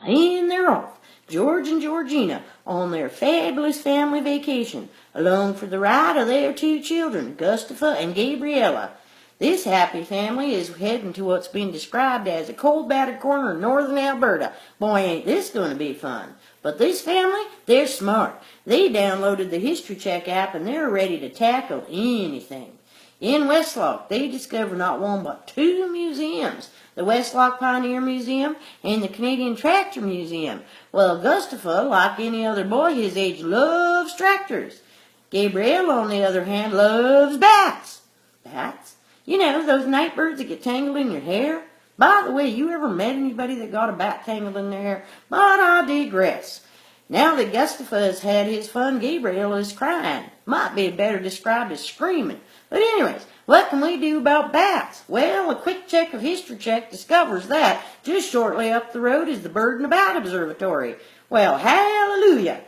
And they're off, George and Georgina, on their fabulous family vacation, along for the ride of their two children, Gustafa and Gabriella. This happy family is heading to what's been described as a cold-battered corner of northern Alberta. Boy, ain't this going to be fun. But this family, they're smart. They downloaded the History Check app and they're ready to tackle anything. In Westlock, they discovered not one but two museums, the Westlock Pioneer Museum and the Canadian Tractor Museum. Well, Gustafa, like any other boy his age, loves tractors. Gabrielle, on the other hand, loves bats. Bats? You know, those night birds that get tangled in your hair? By the way, you ever met anybody that got a bat tangled in their hair? But I digress. Now that Gustafa has had his fun, Gabriel is crying. Might be better described as screaming. But anyways, what can we do about bats? Well, a quick check of History Check discovers that just shortly up the road is the Bird and Bat Observatory. Well, hallelujah!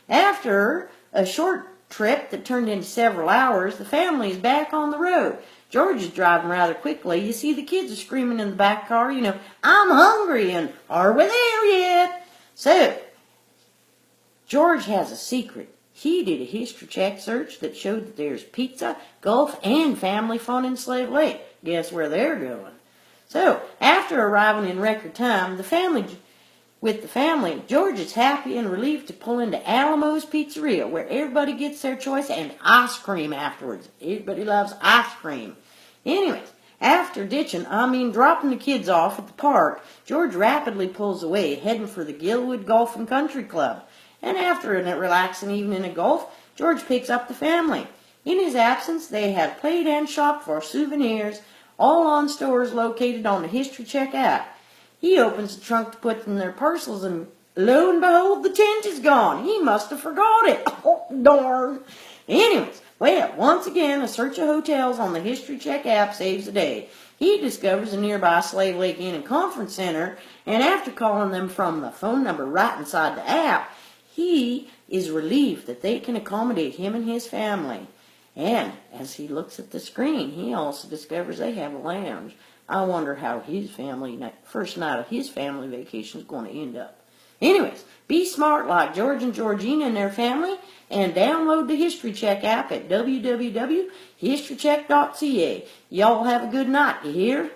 After a short trip that turned into several hours, the family is back on the road. George is driving rather quickly. You see the kids are screaming in the back car, you know, I'm hungry and are we there yet? So, George has a secret. He did a History Check search that showed that there's pizza, golf, and family fun in Slave Lake. Guess where they're going? So, after arriving in record time, with the family, George is happy and relieved to pull into Alamo's Pizzeria, where everybody gets their choice and ice cream afterwards. Everybody loves ice cream. Anyways, after dropping the kids off at the park, George rapidly pulls away, heading for the Gilwood Golf and Country Club. And after a relaxing evening of golf, George picks up the family. In his absence, they have played and shopped for souvenirs, all on stores located on the History Check app. He opens the trunk to put in their parcels, and lo and behold, the tent is gone. He must have forgot it. Oh, darn. Anyways, well, once again, a search of hotels on the History Check app saves the day. He discovers a nearby Slave Lake Inn and Conference Center, and after calling them from the phone number right inside the app, he is relieved that they can accommodate him and his family. And as he looks at the screen, he also discovers they have a lounge. I wonder how his first night of his family vacation is going to end up. Anyways, be smart like George and Georgina and their family, and download the History Check app at www.historycheck.ca. Y'all have a good night, you hear?